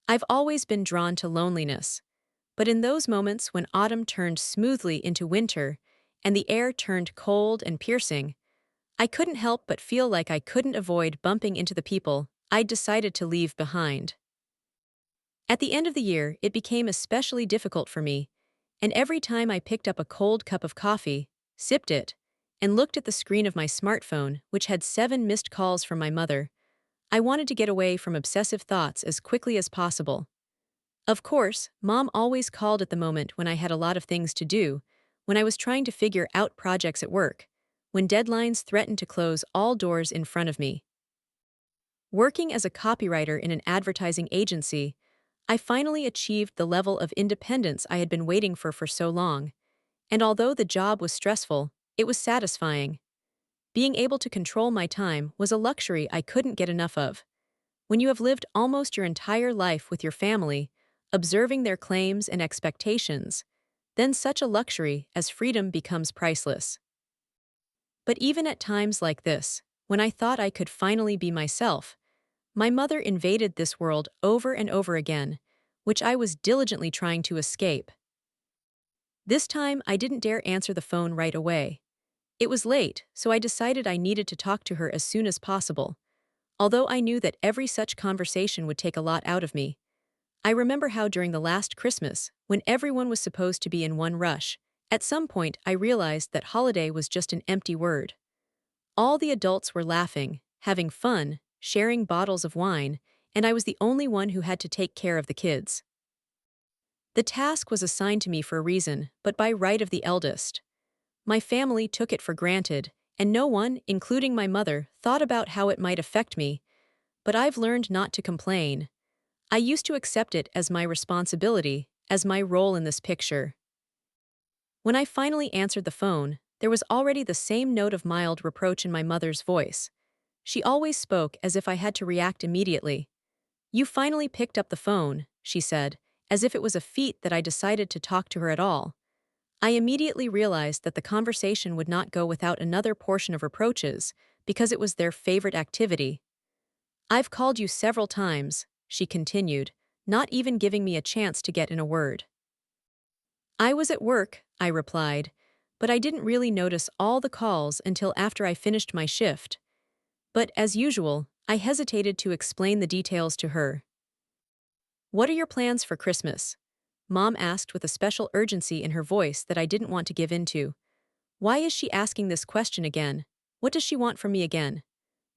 I've always been drawn to loneliness, but in those moments when autumn turned smoothly into winter and the air turned cold and piercing, I couldn't help but feel like I couldn't avoid bumping into the people I'd decided to leave behind. At the end of the year, it became especially difficult for me, and every time I picked up a cold cup of coffee, sipped it, and looked at the screen of my smartphone, which had 7 missed calls from my mother, I wanted to get away from obsessive thoughts as quickly as possible. Of course, Mom always called at the moment when I had a lot of things to do, when I was trying to figure out projects at work, when deadlines threatened to close all doors in front of me. Working as a copywriter in an advertising agency, I finally achieved the level of independence I had been waiting for so long, and although the job was stressful, it was satisfying. Being able to control my time was a luxury I couldn't get enough of. When you have lived almost your entire life with your family, observing their claims and expectations, then such a luxury as freedom becomes priceless. But even at times like this, when I thought I could finally be myself, my mother invaded this world over and over again, which I was diligently trying to escape. This time, I didn't dare answer the phone right away. It was late, so I decided I needed to talk to her as soon as possible. Although I knew that every such conversation would take a lot out of me, I remember how during the last Christmas, when everyone was supposed to be in one rush, at some point I realized that holiday was just an empty word. All the adults were laughing, having fun, sharing bottles of wine, and I was the only one who had to take care of the kids. The task was assigned to me for a reason, but by right of the eldest. My family took it for granted, and no one, including my mother, thought about how it might affect me, but I've learned not to complain. I used to accept it as my responsibility, as my role in this picture. When I finally answered the phone, there was already the same note of mild reproach in my mother's voice. She always spoke as if I had to react immediately. "You finally picked up the phone," she said, as if it was a feat that I decided to talk to her at all. I immediately realized that the conversation would not go without another portion of reproaches, because it was their favorite activity. "I've called you several times," she continued, not even giving me a chance to get in a word. "I was at work," I replied, but I didn't really notice all the calls until after I finished my shift. But as usual, I hesitated to explain the details to her. "What are your plans for Christmas?" Mom asked with a special urgency in her voice that I didn't want to give in to. Why is she asking this question again? What does she want from me again?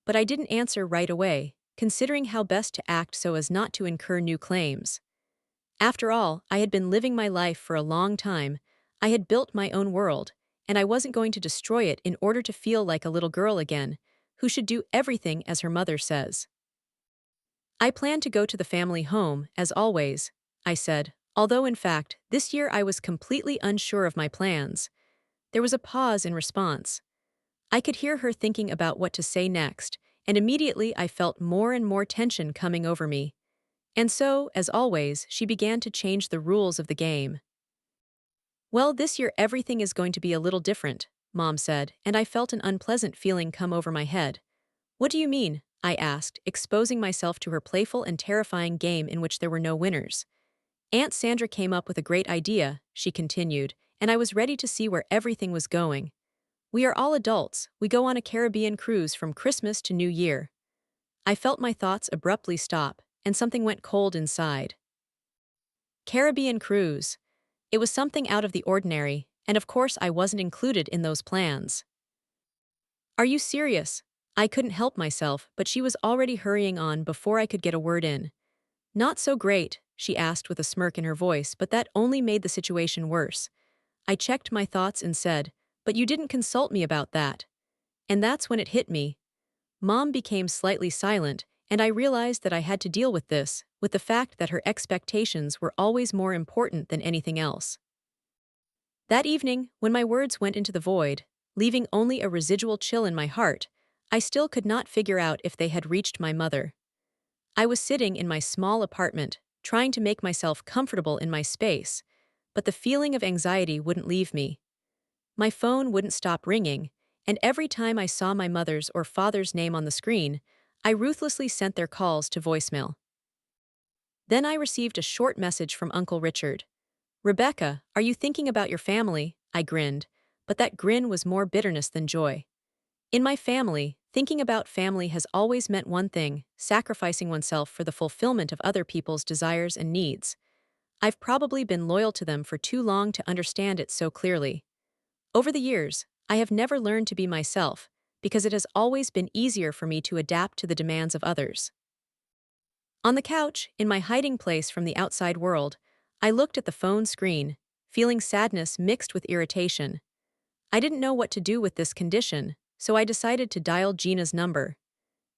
But I didn't answer right away, considering how best to act so as not to incur new claims. After all, I had been living my life for a long time, I had built my own world, and I wasn't going to destroy it in order to feel like a little girl again, who should do everything as her mother says. "I plan to go to the family home, as always," I said, although in fact, this year I was completely unsure of my plans. There was a pause in response. I could hear her thinking about what to say next, and immediately I felt more and more tension coming over me. And so, as always, she began to change the rules of the game. "Well, this year everything is going to be a little different," Mom said, and I felt an unpleasant feeling come over my head. "What do you mean?" I asked, exposing myself to her playful and terrifying game in which there were no winners. "Aunt Sandra came up with a great idea," she continued, and I was ready to see where everything was going. "We are all adults, we go on a Caribbean cruise from Christmas to New Year." I felt my thoughts abruptly stop, and something went cold inside. Caribbean cruise. It was something out of the ordinary, and of course I wasn't included in those plans. "Are you serious?" I couldn't help myself, but she was already hurrying on before I could get a word in. "Not so great," she asked with a smirk in her voice, but that only made the situation worse. I checked my thoughts and said, "But you didn't consult me about that." And that's when it hit me. Mom became slightly silent, and I realized that I had to deal with this, with the fact that her expectations were always more important than anything else. That evening, when my words went into the void, leaving only a residual chill in my heart, I still could not figure out if they had reached my mother. I was sitting in my small apartment, trying to make myself comfortable in my space, but the feeling of anxiety wouldn't leave me. My phone wouldn't stop ringing, and every time I saw my mother's or father's name on the screen, I ruthlessly sent their calls to voicemail. Then I received a short message from Uncle Richard. "Rebecca, are you thinking about your family?" I grinned, but that grin was more bitterness than joy. In my family, thinking about family has always meant one thing: sacrificing oneself for the fulfillment of other people's desires and needs. I've probably been loyal to them for too long to understand it so clearly. Over the years, I have never learned to be myself, because it has always been easier for me to adapt to the demands of others. On the couch, in my hiding place from the outside world, I looked at the phone screen, feeling sadness mixed with irritation. I didn't know what to do with this condition, so I decided to dial Gina's number.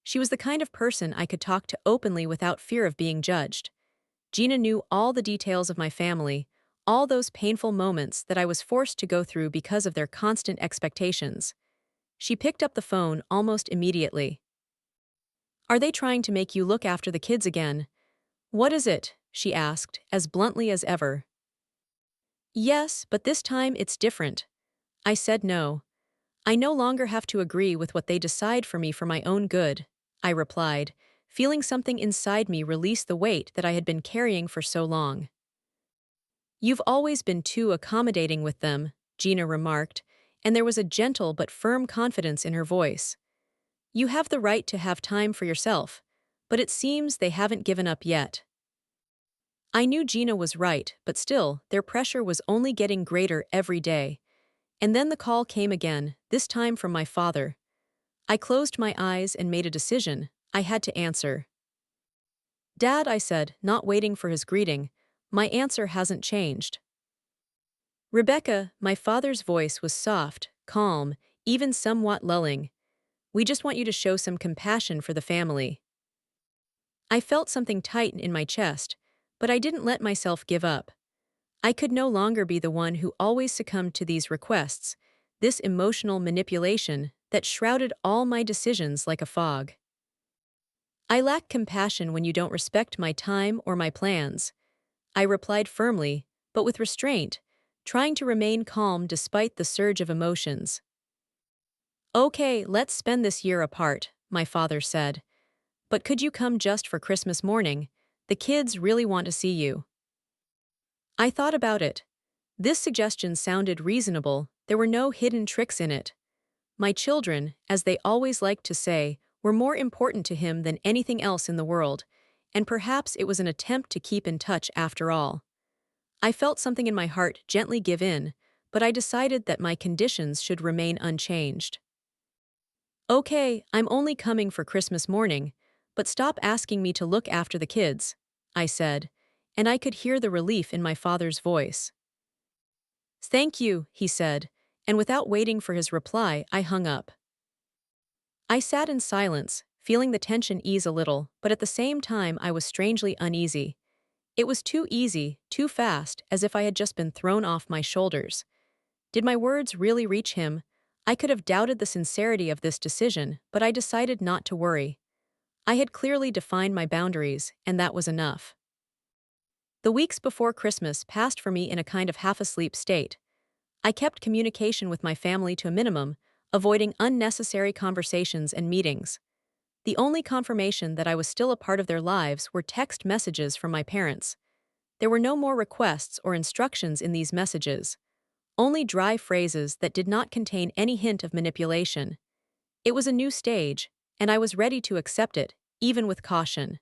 She was the kind of person I could talk to openly without fear of being judged. Gina knew all the details of my family, all those painful moments that I was forced to go through because of their constant expectations. She picked up the phone almost immediately. "Are they trying to make you look after the kids again?" "What is it?" she asked, as bluntly as ever. "Yes, but this time it's different." I said no. "I no longer have to agree with what they decide for me for my own good," I replied, feeling something inside me release the weight that I had been carrying for so long. "You've always been too accommodating with them," Gina remarked, and there was a gentle but firm confidence in her voice. "You have the right to have time for yourself, but it seems they haven't given up yet." I knew Gina was right, but still, their pressure was only getting greater every day. And then the call came again, this time from my father. I closed my eyes and made a decision. I had to answer. "Dad," I said, not waiting for his greeting, "my answer hasn't changed." "Rebecca," my father's voice was soft, calm, even somewhat lulling. "We just want you to show some compassion for the family." I felt something tighten in my chest, but I didn't let myself give up. I could no longer be the one who always succumbed to these requests, this emotional manipulation that shrouded all my decisions like a fog. "I lack compassion when you don't respect my time or my plans," I replied firmly, but with restraint, trying to remain calm despite the surge of emotions. "Okay, let's spend this year apart," my father said. "But could you come just for Christmas morning? The kids really want to see you." I thought about it. This suggestion sounded reasonable, there were no hidden tricks in it. My children, as they always liked to say, were more important to him than anything else in the world, and perhaps it was an attempt to keep in touch after all. I felt something in my heart gently give in, but I decided that my conditions should remain unchanged. "Okay, I'm only coming for Christmas morning, but stop asking me to look after the kids," I said, and I could hear the relief in my father's voice. "Thank you," he said, and without waiting for his reply, I hung up. I sat in silence, feeling the tension ease a little, but at the same time I was strangely uneasy. It was too easy, too fast, as if I had just been thrown off my shoulders. Did my words really reach him? I could have doubted the sincerity of this decision, but I decided not to worry. I had clearly defined my boundaries, and that was enough. The weeks before Christmas passed for me in a kind of half-asleep state. I kept communication with my family to a minimum, avoiding unnecessary conversations and meetings. The only confirmation that I was still a part of their lives were text messages from my parents. There were no more requests or instructions in these messages, only dry phrases that did not contain any hint of manipulation. It was a new stage, and I was ready to accept it, even with caution.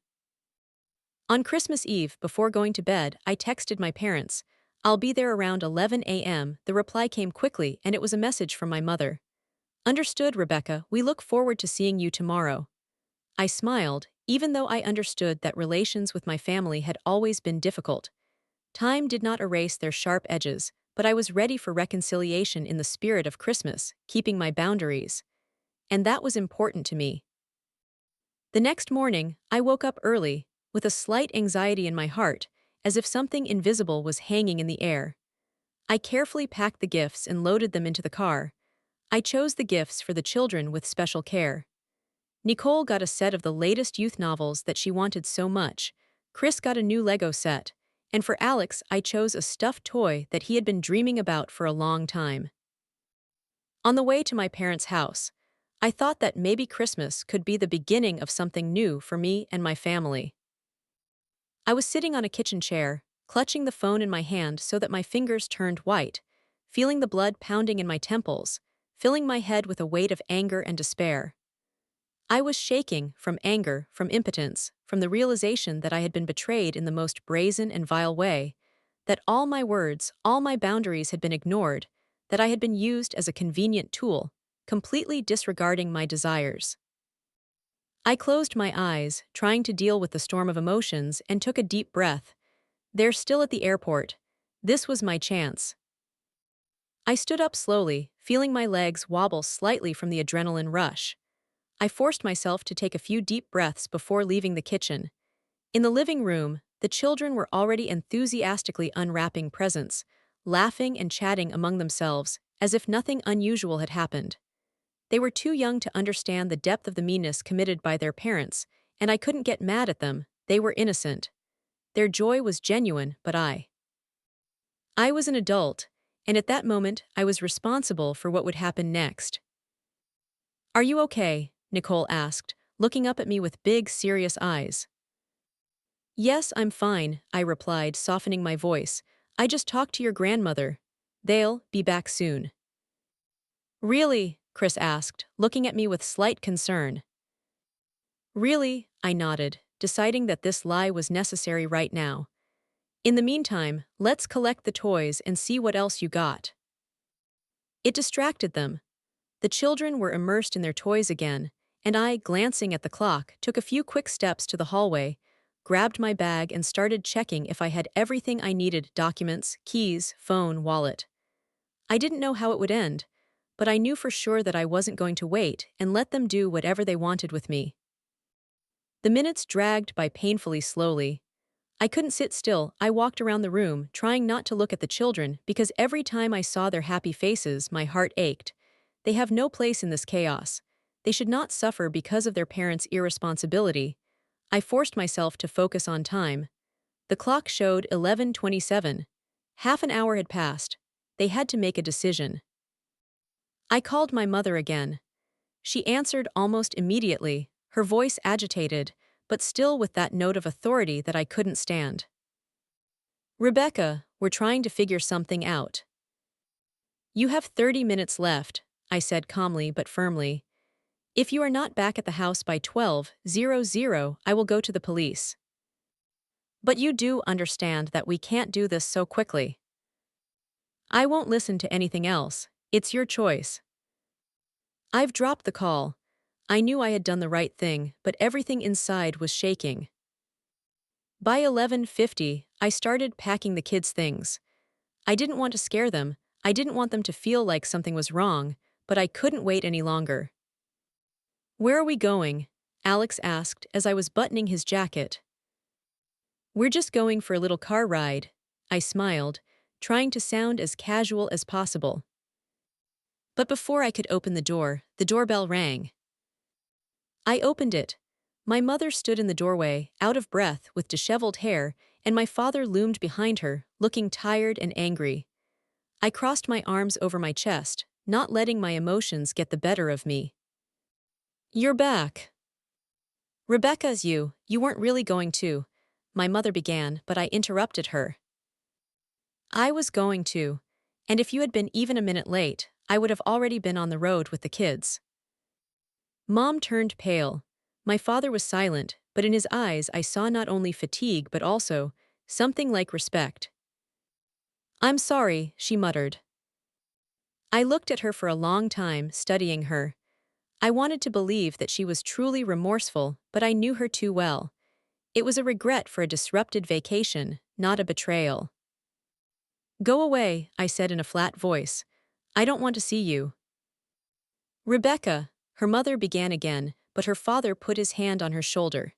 On Christmas Eve, before going to bed, I texted my parents. "I'll be there around 11 a.m. The reply came quickly, and it was a message from my mother. "Understood, Rebecca, we look forward to seeing you tomorrow." I smiled, even though I understood that relations with my family had always been difficult. Time did not erase their sharp edges, but I was ready for reconciliation in the spirit of Christmas, keeping my boundaries. And that was important to me. The next morning, I woke up early, with a slight anxiety in my heart, as if something invisible was hanging in the air. I carefully packed the gifts and loaded them into the car. I chose the gifts for the children with special care. Nicole got a set of the latest youth novels that she wanted so much. Chris got a new Lego set. And for Alex, I chose a stuffed toy that he had been dreaming about for a long time. On the way to my parents' house, I thought that maybe Christmas could be the beginning of something new for me and my family. I was sitting on a kitchen chair, clutching the phone in my hand so that my fingers turned white, feeling the blood pounding in my temples, filling my head with a weight of anger and despair. I was shaking from anger, from impotence, from the realization that I had been betrayed in the most brazen and vile way, that all my words, all my boundaries had been ignored, that I had been used as a convenient tool, completely disregarding my desires. I closed my eyes, trying to deal with the storm of emotions, and took a deep breath. They're still at the airport. This was my chance. I stood up slowly, feeling my legs wobble slightly from the adrenaline rush. I forced myself to take a few deep breaths before leaving the kitchen. In the living room, the children were already enthusiastically unwrapping presents, laughing and chatting among themselves, as if nothing unusual had happened. They were too young to understand the depth of the meanness committed by their parents, and I couldn't get mad at them. They were innocent. Their joy was genuine, but I was an adult, and at that moment I was responsible for what would happen next. "Are you okay?" Nicole asked, looking up at me with big, serious eyes. "Yes, I'm fine," I replied, softening my voice. "I just talked to your grandmother. They'll be back soon." "Really?" Chris asked, looking at me with slight concern. "Really?" I nodded, deciding that this lie was necessary right now. "In the meantime, let's collect the toys and see what else you got." It distracted them. The children were immersed in their toys again, and I, glancing at the clock, took a few quick steps to the hallway, grabbed my bag and started checking if I had everything I needed: documents, keys, phone, wallet. I didn't know how it would end, but I knew for sure that I wasn't going to wait and let them do whatever they wanted with me. The minutes dragged by painfully slowly. I couldn't sit still. I walked around the room, trying not to look at the children, because every time I saw their happy faces, my heart ached. They have no place in this chaos. They should not suffer because of their parents' irresponsibility. I forced myself to focus on time. The clock showed 11:27. Half an hour had passed. They had to make a decision. I called my mother again. She answered almost immediately, her voice agitated, but still with that note of authority that I couldn't stand. "Rebecca, we're trying to figure something out." "You have 30 minutes left," I said calmly but firmly. "If you are not back at the house by 12:00, I will go to the police." "But you do understand that we can't do this so quickly." "I won't listen to anything else. It's your choice." I've dropped the call. I knew I had done the right thing, but everything inside was shaking. By 11:50, I started packing the kids' things. I didn't want to scare them. I didn't want them to feel like something was wrong, but I couldn't wait any longer. "Where are we going?" Alex asked as I was buttoning his jacket. "We're just going for a little car ride." I smiled, trying to sound as casual as possible. But before I could open the doorbell rang. I opened it. My mother stood in the doorway, out of breath, with disheveled hair, and my father loomed behind her, looking tired and angry. I crossed my arms over my chest, not letting my emotions get the better of me. "You're back." "Rebecca's you weren't really going to," my mother began, but I interrupted her. "I was going to, and if you had been even a minute late, I would have already been on the road with the kids." Mom turned pale. My father was silent, but in his eyes I saw not only fatigue but also something like respect. "I'm sorry," she muttered. I looked at her for a long time, studying her. I wanted to believe that she was truly remorseful, but I knew her too well. It was a regret for a disrupted vacation, not a betrayal. "Go away," I said in a flat voice. "I don't want to see you." "Rebecca," her mother began again, but her father put his hand on her shoulder.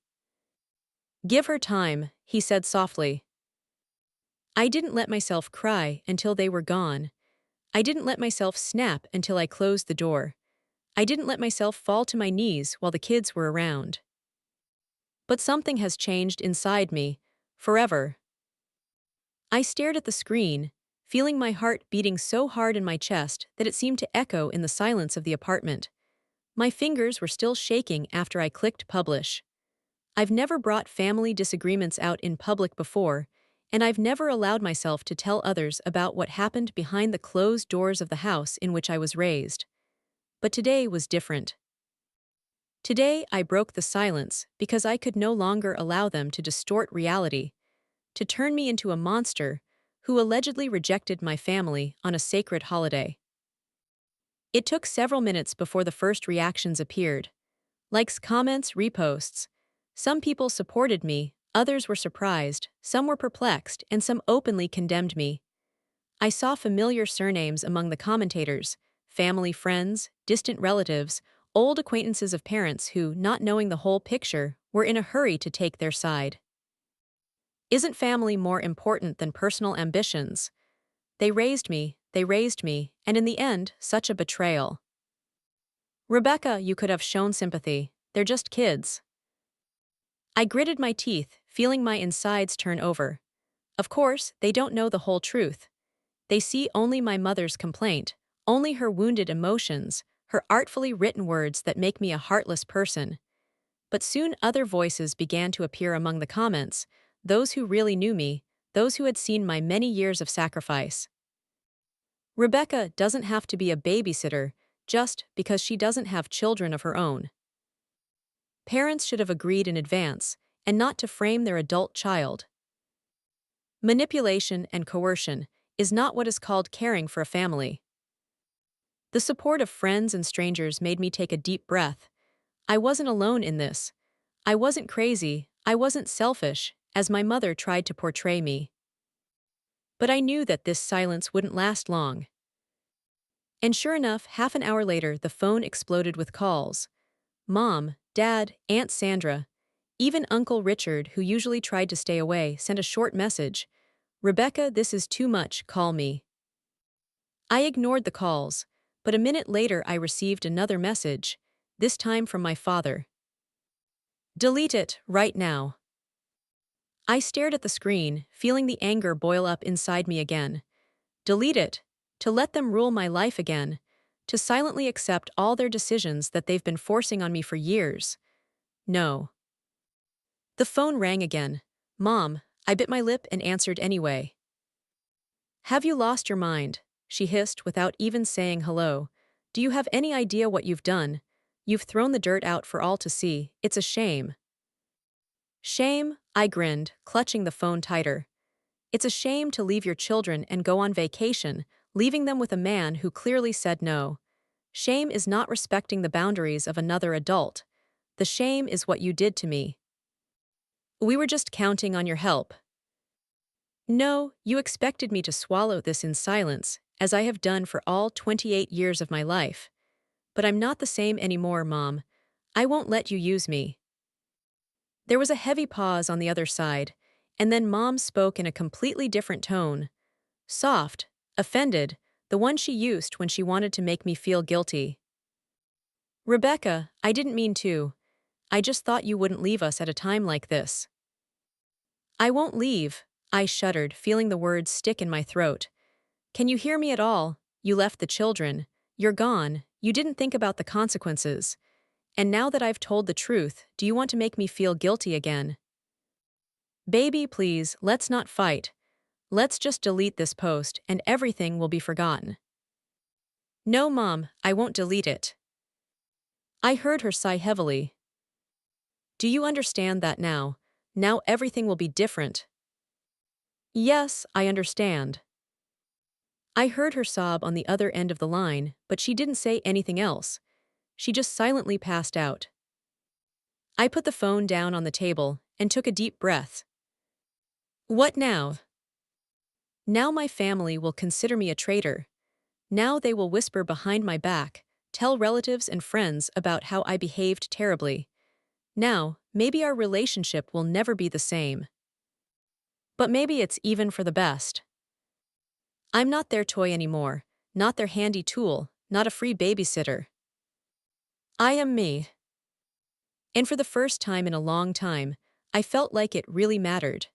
"Give her time," he said softly. I didn't let myself cry until they were gone. I didn't let myself snap until I closed the door. I didn't let myself fall to my knees while the kids were around. But something has changed inside me, forever. I stared at the screen, feeling my heart beating so hard in my chest that it seemed to echo in the silence of the apartment. My fingers were still shaking after I clicked publish. I've never brought family disagreements out in public before, and I've never allowed myself to tell others about what happened behind the closed doors of the house in which I was raised. But today was different. Today I broke the silence because I could no longer allow them to distort reality, to turn me into a monster who allegedly rejected my family on a sacred holiday. It took several minutes before the first reactions appeared. Likes, comments, reposts. Some people supported me, others were surprised, some were perplexed, and some openly condemned me. I saw familiar surnames among the commentators: family friends, distant relatives, old acquaintances of parents who, not knowing the whole picture, were in a hurry to take their side. Isn't family more important than personal ambitions? They raised me, and in the end, such a betrayal. Rebecca, you could have shown sympathy. They're just kids. I gritted my teeth, feeling my insides turn over. Of course, they don't know the whole truth. They see only my mother's complaint, only her wounded emotions, her artfully written words that make me a heartless person. But soon other voices began to appear among the comments, those who really knew me, those who had seen my many years of sacrifice. Rebecca doesn't have to be a babysitter just because she doesn't have children of her own. Parents should have agreed in advance, and not to frame their adult child. Manipulation and coercion is not what is called caring for a family. The support of friends and strangers made me take a deep breath. I wasn't alone in this. I wasn't crazy, I wasn't selfish, as my mother tried to portray me. But I knew that this silence wouldn't last long. And sure enough, half an hour later, the phone exploded with calls. Mom, Dad, Aunt Sandra, even Uncle Richard, who usually tried to stay away, sent a short message. Rebecca, this is too much, call me. I ignored the calls, but a minute later I received another message, this time from my father. Delete it, right now. I stared at the screen, feeling the anger boil up inside me again. Delete it, to let them rule my life again, to silently accept all their decisions that they've been forcing on me for years. No. The phone rang again. Mom, I bit my lip and answered anyway. Have you lost your mind? She hissed without even saying hello. Do you have any idea what you've done? You've thrown the dirt out for all to see. It's a shame. Shame? I grinned, clutching the phone tighter. It's a shame to leave your children and go on vacation, leaving them with a man who clearly said no. Shame is not respecting the boundaries of another adult. The shame is what you did to me. We were just counting on your help. No, you expected me to swallow this in silence, as I have done for all 28 years of my life. But I'm not the same anymore, Mom. I won't let you use me. There was a heavy pause on the other side, and then Mom spoke in a completely different tone. Soft, offended, the one she used when she wanted to make me feel guilty. Rebecca, I didn't mean to. I just thought you wouldn't leave us at a time like this. I won't leave, I shuddered, feeling the words stick in my throat. Can you hear me at all? You left the children. You're gone. You didn't think about the consequences. And now that I've told the truth, do you want to make me feel guilty again? Baby, please, let's not fight. Let's just delete this post and everything will be forgotten. No, Mom, I won't delete it. I heard her sigh heavily. Do you understand that now? Now everything will be different. Yes, I understand. I heard her sob on the other end of the line, but she didn't say anything else. She just silently passed out. I put the phone down on the table and took a deep breath. What now? Now my family will consider me a traitor. Now they will whisper behind my back, tell relatives and friends about how I behaved terribly. Now, maybe our relationship will never be the same. But maybe it's even for the best. I'm not their toy anymore, not their handy tool, not a free babysitter. I am me. And for the first time in a long time, I felt like it really mattered.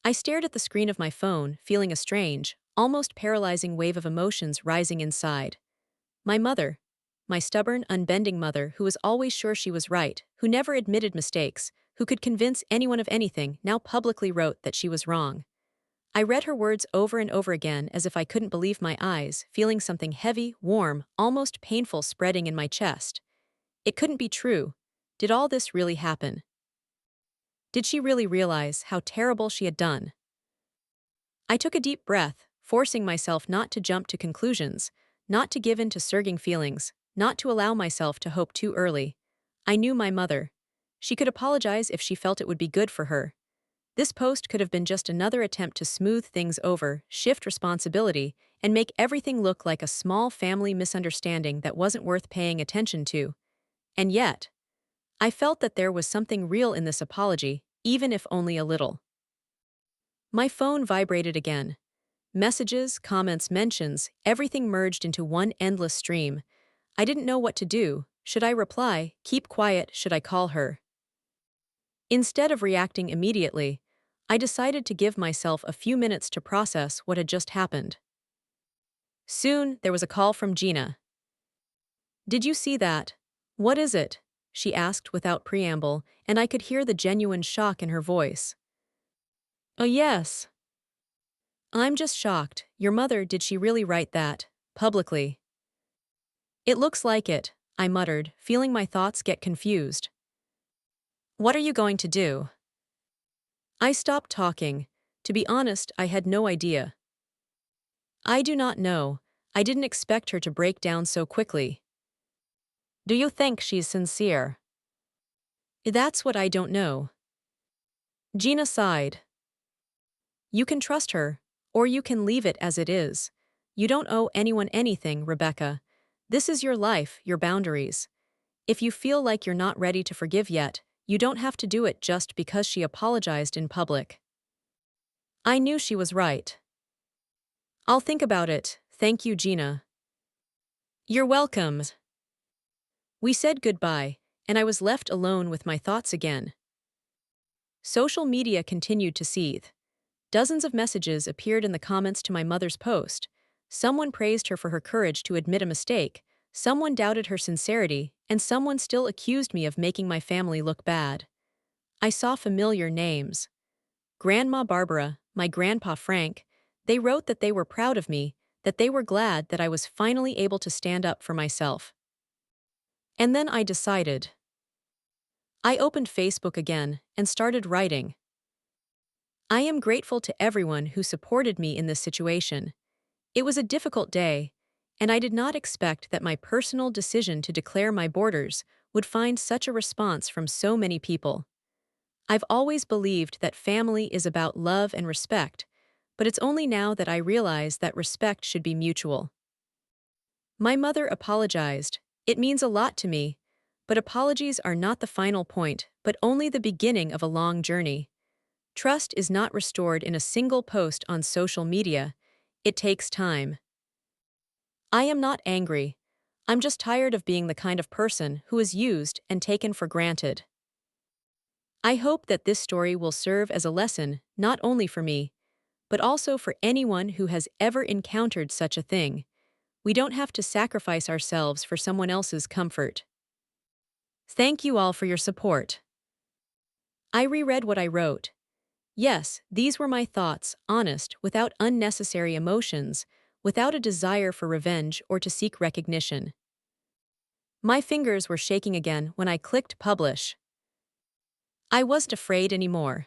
I stared at the screen of my phone, feeling a strange, almost paralyzing wave of emotions rising inside. My mother. my stubborn, unbending mother who was always sure she was right, who never admitted mistakes, who could convince anyone of anything, now publicly wrote that she was wrong. I read her words over and over again as if I couldn't believe my eyes, feeling something heavy, warm, almost painful spreading in my chest. It couldn't be true. Did all this really happen? Did she really realize how terrible she had done? I took a deep breath, forcing myself not to jump to conclusions, not to give in to surging feelings, not to allow myself to hope too early. I knew my mother. She could apologize if she felt it would be good for her. This post could have been just another attempt to smooth things over, shift responsibility, and make everything look like a small family misunderstanding that wasn't worth paying attention to. And yet, I felt that there was something real in this apology, even if only a little. My phone vibrated again. Messages, comments, mentions, everything merged into one endless stream. I didn't know what to do. Should I reply, keep quiet, should I call her? Instead of reacting immediately, I decided to give myself a few minutes to process what had just happened. Soon, there was a call from Gina. "Did you see that? What is it?" she asked without preamble, and I could hear the genuine shock in her voice. "Oh, yes. I'm just shocked. Your mother, did she really write that? Publicly?" "It looks like it," I muttered, feeling my thoughts get confused. "What are you going to do?" I stopped talking. To be honest, I had no idea. I do not know. I didn't expect her to break down so quickly. "Do you think she's sincere?" "That's what I don't know." Gina sighed. "You can trust her, or you can leave it as it is. You don't owe anyone anything, Rebecca. This is your life, your boundaries. If you feel like you're not ready to forgive yet, you don't have to do it just because she apologized in public." I knew she was right. "I'll think about it. Thank you, Gina." "You're welcome." We said goodbye, and I was left alone with my thoughts again. Social media continued to seethe. Dozens of messages appeared in the comments to my mother's post. Someone praised her for her courage to admit a mistake, someone doubted her sincerity, and someone still accused me of making my family look bad. I saw familiar names. Grandma Barbara, my grandpa Frank. They wrote that they were proud of me, that they were glad that I was finally able to stand up for myself. And then I decided. I opened Facebook again and started writing. I am grateful to everyone who supported me in this situation. It was a difficult day, and I did not expect that my personal decision to declare my borders would find such a response from so many people. I've always believed that family is about love and respect, but it's only now that I realize that respect should be mutual. My mother apologized. It means a lot to me, but apologies are not the final point, but only the beginning of a long journey. Trust is not restored in a single post on social media. It takes time. I am not angry. I'm just tired of being the kind of person who is used and taken for granted. I hope that this story will serve as a lesson not only for me, but also for anyone who has ever encountered such a thing. We don't have to sacrifice ourselves for someone else's comfort. Thank you all for your support. I reread what I wrote. Yes, these were my thoughts, honest, without unnecessary emotions, without a desire for revenge or to seek recognition. My fingers were shaking again when I clicked publish. I wasn't afraid anymore.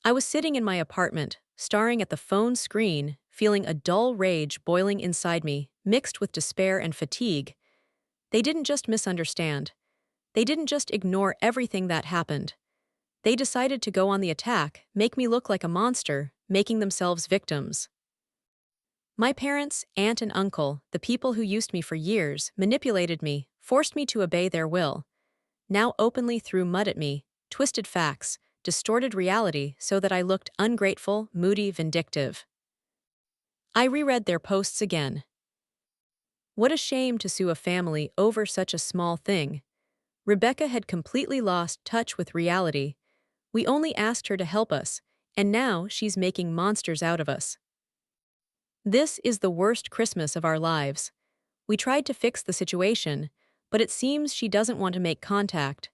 I was sitting in my apartment, staring at the phone screen, feeling a dull rage boiling inside me, mixed with despair and fatigue. They didn't just misunderstand. They didn't just ignore everything that happened. They decided to go on the attack, make me look like a monster, making themselves victims. My parents, aunt and uncle, the people who used me for years, manipulated me, forced me to obey their will. Now openly threw mud at me, twisted facts, distorted reality so that I looked ungrateful, moody, vindictive. I reread their posts again. What a shame to sue a family over such a small thing. Rebecca had completely lost touch with reality. We only asked her to help us, and now she's making monsters out of us. This is the worst Christmas of our lives. We tried to fix the situation, but it seems she doesn't want to make contact.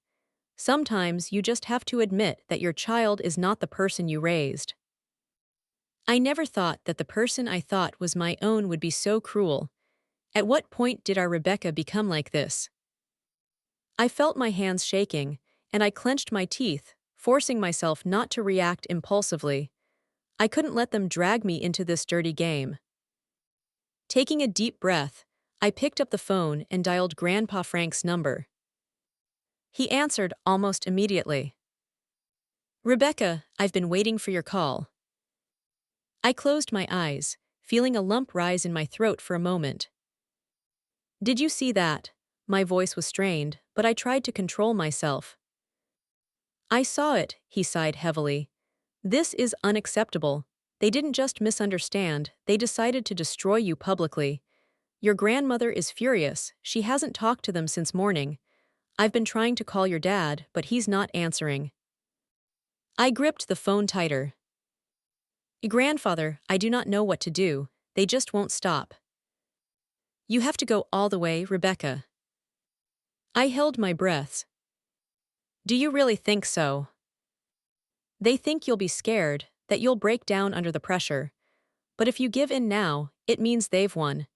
Sometimes you just have to admit that your child is not the person you raised. I never thought that the person I thought was my own would be so cruel. At what point did our Rebecca become like this? I felt my hands shaking, and I clenched my teeth, forcing myself not to react impulsively. I couldn't let them drag me into this dirty game. Taking a deep breath, I picked up the phone and dialed Grandpa Frank's number. He answered almost immediately. "Rebecca, I've been waiting for your call." I closed my eyes, feeling a lump rise in my throat for a moment. "Did you see that?" My voice was strained, but I tried to control myself. "I saw it," he sighed heavily. "This is unacceptable. They didn't just misunderstand, they decided to destroy you publicly. Your grandmother is furious, she hasn't talked to them since morning. I've been trying to call your dad, but he's not answering." I gripped the phone tighter. "Grandfather, I do not know what to do, they just won't stop. You have to go all the way, Rebecca." I held my breath. "Do you really think so?" "They think you'll be scared, that you'll break down under the pressure. But if you give in now, it means they've won.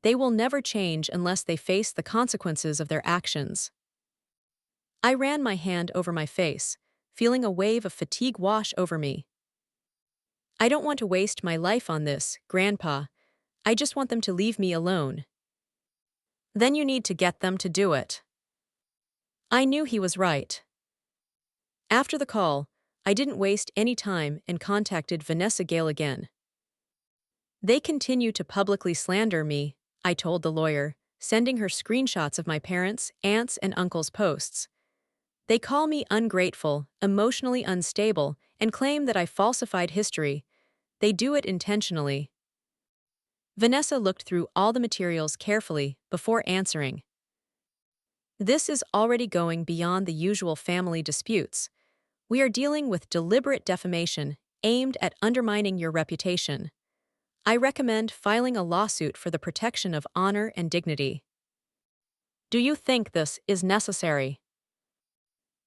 They will never change unless they face the consequences of their actions." I ran my hand over my face, feeling a wave of fatigue wash over me. "I don't want to waste my life on this, Grandpa. I just want them to leave me alone." "Then you need to get them to do it." I knew he was right. After the call, I didn't waste any time and contacted Vanessa Gale again. "They continue to publicly slander me," I told the lawyer, sending her screenshots of my parents', aunts', and uncles' posts. "They call me ungrateful, emotionally unstable, and claim that I falsified history. They do it intentionally." Vanessa looked through all the materials carefully before answering. "This is already going beyond the usual family disputes. We are dealing with deliberate defamation aimed at undermining your reputation. I recommend filing a lawsuit for the protection of honor and dignity." "Do you think this is necessary?"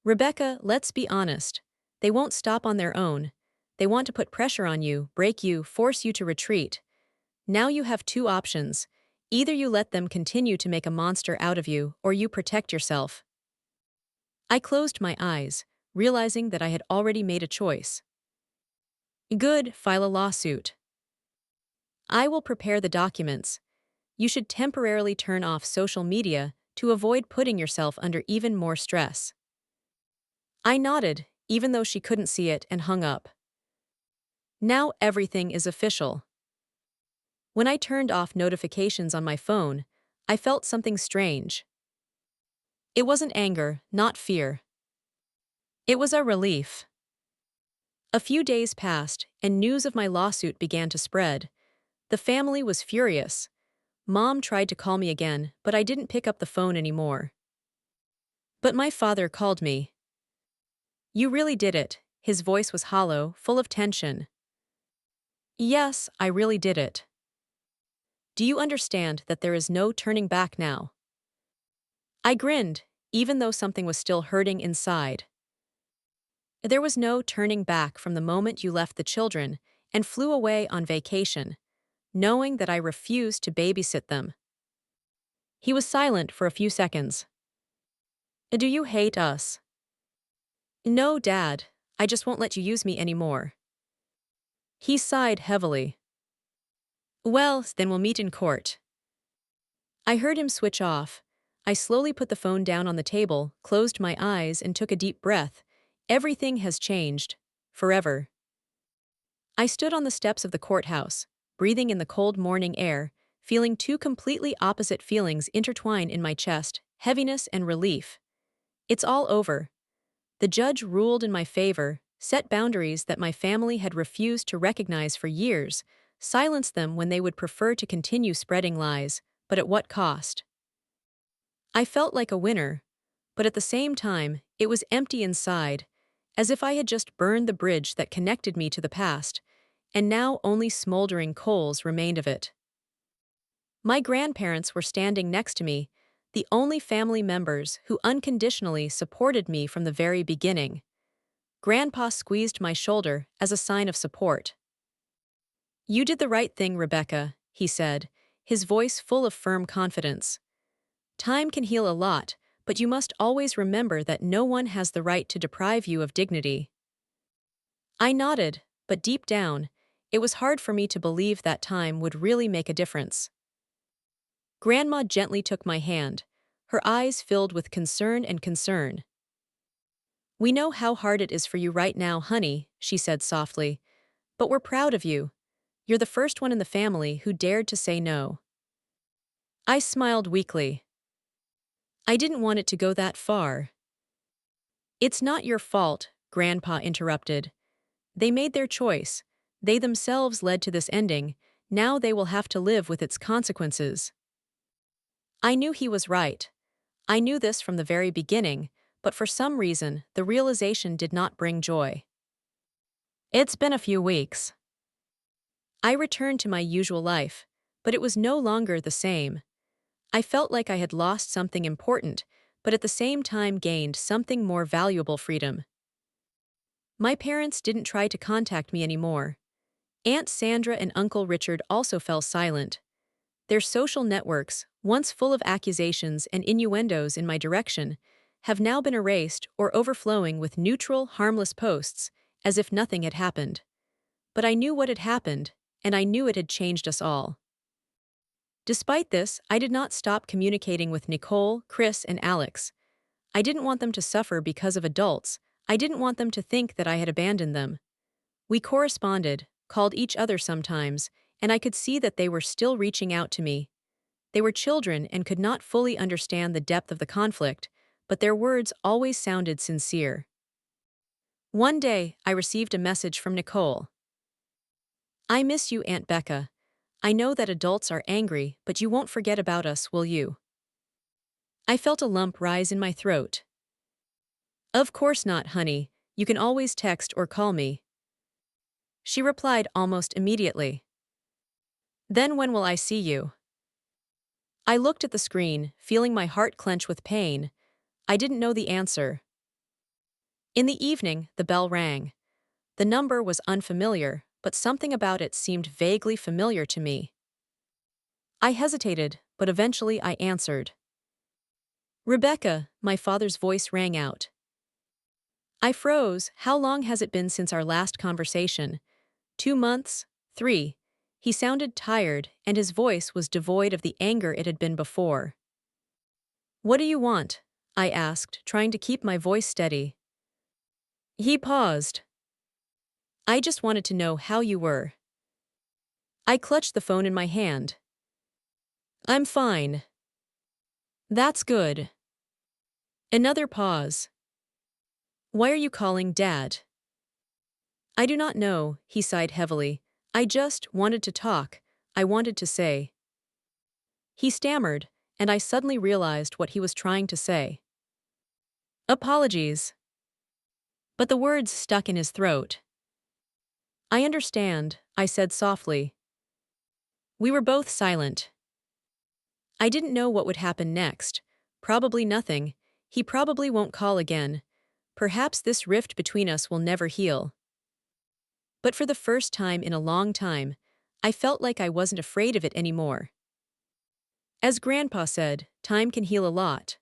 "Rebecca, let's be honest. They won't stop on their own. They want to put pressure on you, break you, force you to retreat. Now you have two options. Either you let them continue to make a monster out of you, or you protect yourself." I closed my eyes, realizing that I had already made a choice. "Good, file a lawsuit. I will prepare the documents. You should temporarily turn off social media to avoid putting yourself under even more stress." I nodded, even though she couldn't see it, and hung up. Now everything is official. When I turned off notifications on my phone, I felt something strange. It wasn't anger, not fear. It was a relief. A few days passed, and news of my lawsuit began to spread. The family was furious. Mom tried to call me again, but I didn't pick up the phone anymore. But my father called me. "You really did it." His voice was hollow, full of tension. "Yes, I really did it. Do you understand that there is no turning back now?" I grinned, even though something was still hurting inside. "There was no turning back from the moment you left the children and flew away on vacation, knowing that I refused to babysit them." He was silent for a few seconds. "Do you hate us?" "No, Dad. I just won't let you use me anymore." He sighed heavily. "Well, then we'll meet in court." I heard him switch off. I slowly put the phone down on the table, closed my eyes, and took a deep breath. Everything has changed. Forever. I stood on the steps of the courthouse, breathing in the cold morning air, feeling two completely opposite feelings intertwine in my chest, heaviness and relief. It's all over. The judge ruled in my favor, set boundaries that my family had refused to recognize for years, silenced them when they would prefer to continue spreading lies, but at what cost? I felt like a winner, but at the same time, it was empty inside, as if I had just burned the bridge that connected me to the past, and now only smoldering coals remained of it. My grandparents were standing next to me, the only family members who unconditionally supported me from the very beginning. Grandpa squeezed my shoulder as a sign of support. "You did the right thing, Rebecca," he said, his voice full of firm confidence. "Time can heal a lot, but you must always remember that no one has the right to deprive you of dignity." I nodded, but deep down, it was hard for me to believe that time would really make a difference. Grandma gently took my hand, her eyes filled with concern. "We know how hard it is for you right now, honey," she said softly, "but we're proud of you. You're the first one in the family who dared to say no." I smiled weakly. I didn't want it to go that far. "It's not your fault," Grandpa interrupted. "They made their choice. They themselves led to this ending. Now they will have to live with its consequences." I knew he was right. I knew this from the very beginning, but for some reason, the realization did not bring joy. It's been a few weeks. I returned to my usual life, but it was no longer the same. I felt like I had lost something important, but at the same time gained something more valuable: freedom. My parents didn't try to contact me anymore. Aunt Sandra and Uncle Richard also fell silent. Their social networks, once full of accusations and innuendos in my direction, have now been erased or overflowing with neutral, harmless posts, as if nothing had happened. But I knew what had happened, and I knew it had changed us all. Despite this, I did not stop communicating with Nicole, Chris, and Alex. I didn't want them to suffer because of adults. I didn't want them to think that I had abandoned them. We corresponded, called each other sometimes, and I could see that they were still reaching out to me. They were children and could not fully understand the depth of the conflict, but their words always sounded sincere. One day, I received a message from Nicole. "I miss you, Aunt Becca. I know that adults are angry, but you won't forget about us, will you?" I felt a lump rise in my throat. "Of course not, honey. You can always text or call me." She replied almost immediately. "Then when will I see you?" I looked at the screen, feeling my heart clench with pain. I didn't know the answer. In the evening, the bell rang. The number was unfamiliar, but something about it seemed vaguely familiar to me. I hesitated, but eventually I answered. "Rebecca," my father's voice rang out. I froze. How long has it been since our last conversation? 2 months? 3? He sounded tired, and his voice was devoid of the anger it had been before. "What do you want?" I asked, trying to keep my voice steady. He paused. "I just wanted to know how you were." I clutched the phone in my hand. "I'm fine." "That's good." Another pause. "Why are you calling, Dad?" "I do not know," he sighed heavily. "I just wanted to talk. I wanted to say." He stammered, and I suddenly realized what he was trying to say. "Apologies." But the words stuck in his throat. "I understand," I said softly. We were both silent. I didn't know what would happen next. Probably nothing. He probably won't call again. Perhaps this rift between us will never heal. But for the first time in a long time, I felt like I wasn't afraid of it anymore. As Grandpa said, time can heal a lot.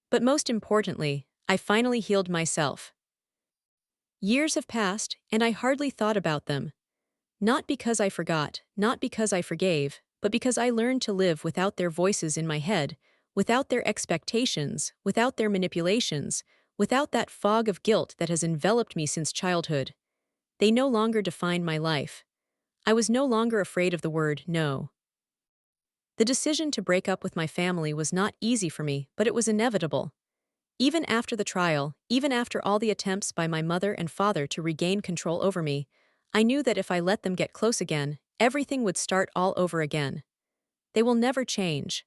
But most importantly, I finally healed myself. Years have passed, and I hardly thought about them. Not because I forgot, not because I forgave, but because I learned to live without their voices in my head, without their expectations, without their manipulations, without that fog of guilt that has enveloped me since childhood. They no longer defined my life. I was no longer afraid of the word no. The decision to break up with my family was not easy for me, but it was inevitable. Even after the trial, even after all the attempts by my mother and father to regain control over me, I knew that if I let them get close again, everything would start all over again. They will never change.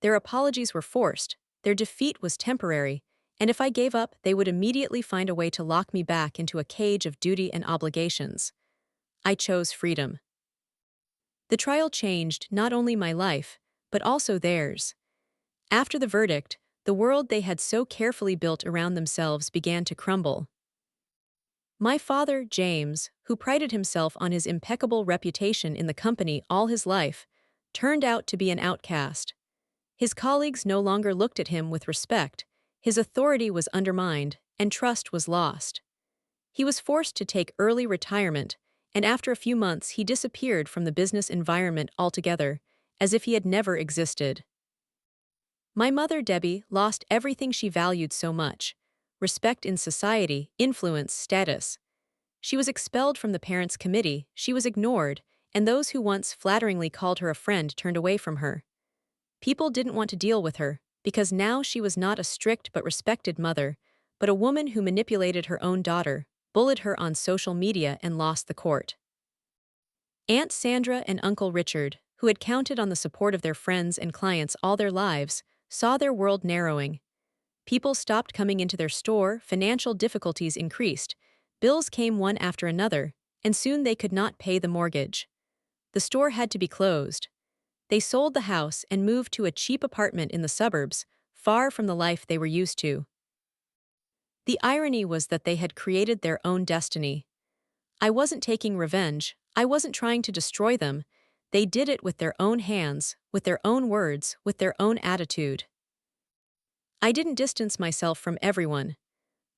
Their apologies were forced, their defeat was temporary, and if I gave up, they would immediately find a way to lock me back into a cage of duty and obligations. I chose freedom. The trial changed not only my life, but also theirs. After the verdict, the world they had so carefully built around themselves began to crumble. My father, James, who prided himself on his impeccable reputation in the company all his life, turned out to be an outcast. His colleagues no longer looked at him with respect, his authority was undermined, and trust was lost. He was forced to take early retirement, and after a few months he disappeared from the business environment altogether, as if he had never existed. My mother, Debbie, lost everything she valued so much: respect in society, influence, status. She was expelled from the parents' committee, she was ignored, and those who once flatteringly called her a friend turned away from her. People didn't want to deal with her, because now she was not a strict but respected mother, but a woman who manipulated her own daughter, bullied her on social media, and lost the court. Aunt Sandra and Uncle Richard, who had counted on the support of their friends and clients all their lives, saw their world narrowing. People stopped coming into their store, financial difficulties increased, bills came one after another, and soon they could not pay the mortgage. The store had to be closed. They sold the house and moved to a cheap apartment in the suburbs, far from the life they were used to. The irony was that they had created their own destiny. I wasn't taking revenge, I wasn't trying to destroy them. They did it with their own hands, with their own words, with their own attitude. I didn't distance myself from everyone.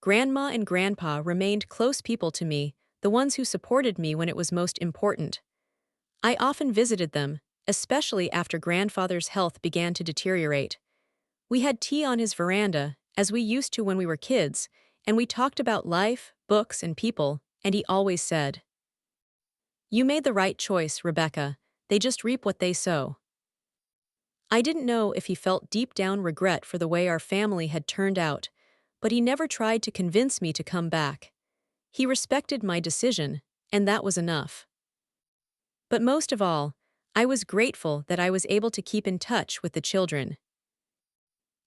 Grandma and Grandpa remained close people to me, the ones who supported me when it was most important. I often visited them, especially after Grandfather's health began to deteriorate. We had tea on his veranda, as we used to when we were kids, and we talked about life, books, and people, and he always said, "You made the right choice, Rebecca. They just reap what they sow." I didn't know if he felt deep down regret for the way our family had turned out, but he never tried to convince me to come back. He respected my decision, and that was enough. But most of all, I was grateful that I was able to keep in touch with the children.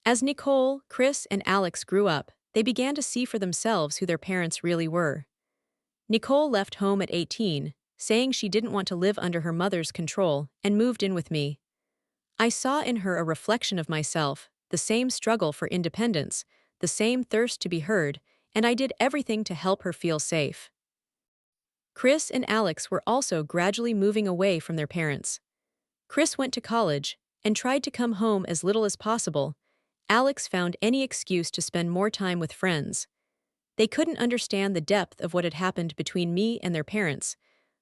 As Nicole, Chris, and Alex grew up, they began to see for themselves who their parents really were. Nicole left home at 18, saying she didn't want to live under her mother's control, and moved in with me. I saw in her a reflection of myself, the same struggle for independence, the same thirst to be heard, and I did everything to help her feel safe. Chris and Alex were also gradually moving away from their parents. Chris went to college and tried to come home as little as possible. Alex found any excuse to spend more time with friends. They couldn't understand the depth of what had happened between me and their parents,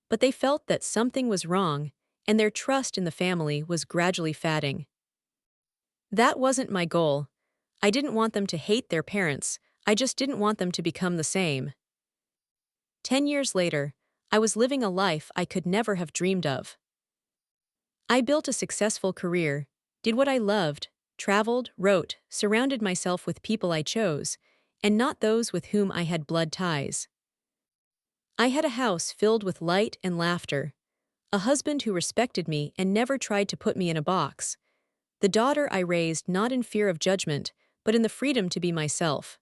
but they felt that something was wrong, and their trust in the family was gradually fading. That wasn't my goal. I didn't want them to hate their parents, I just didn't want them to become the same. 10 years later, I was living a life I could never have dreamed of. I built a successful career, did what I loved, traveled, wrote, surrounded myself with people I chose, and not those with whom I had blood ties. I had a house filled with light and laughter, a husband who respected me and never tried to put me in a box, the daughter I raised not in fear of judgment, but in the freedom to be myself.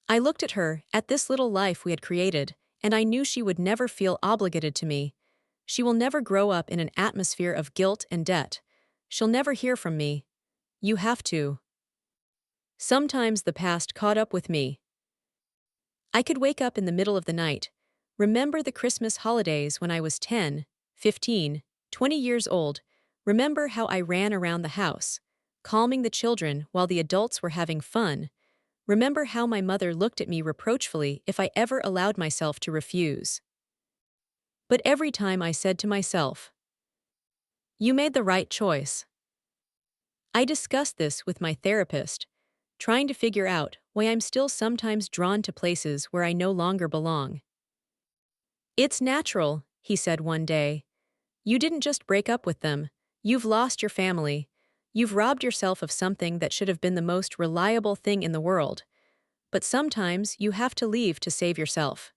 I looked at her, at this little life we had created, and I knew she would never feel obligated to me. She will never grow up in an atmosphere of guilt and debt. She'll never hear from me. "You have to." Sometimes the past caught up with me. I could wake up in the middle of the night, remember the Christmas holidays when I was 10, 15, 20 years old, remember how I ran around the house, calming the children while the adults were having fun, remember how my mother looked at me reproachfully if I ever allowed myself to refuse. But every time I said to myself, "You made the right choice." I discussed this with my therapist, trying to figure out why I'm still sometimes drawn to places where I no longer belong. "It's natural," he said one day. "You didn't just break up with them. You've lost your family. You've robbed yourself of something that should have been the most reliable thing in the world. But sometimes you have to leave to save yourself."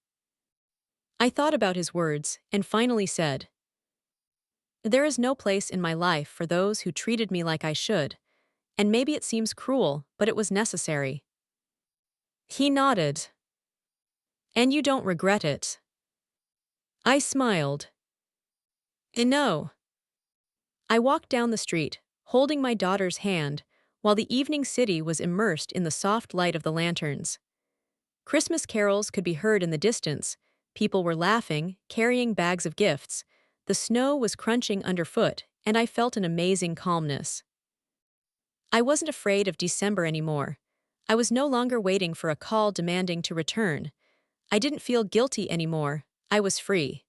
I thought about his words and finally said, "There is no place in my life for those who treated me like I should, and maybe it seems cruel, but it was necessary." He nodded. "And you don't regret it?" I smiled. And no. I walked down the street, holding my daughter's hand, while the evening city was immersed in the soft light of the lanterns. Christmas carols could be heard in the distance, people were laughing, carrying bags of gifts, the snow was crunching underfoot, and I felt an amazing calmness. I wasn't afraid of December anymore. I was no longer waiting for a call demanding to return. I didn't feel guilty anymore. I was free.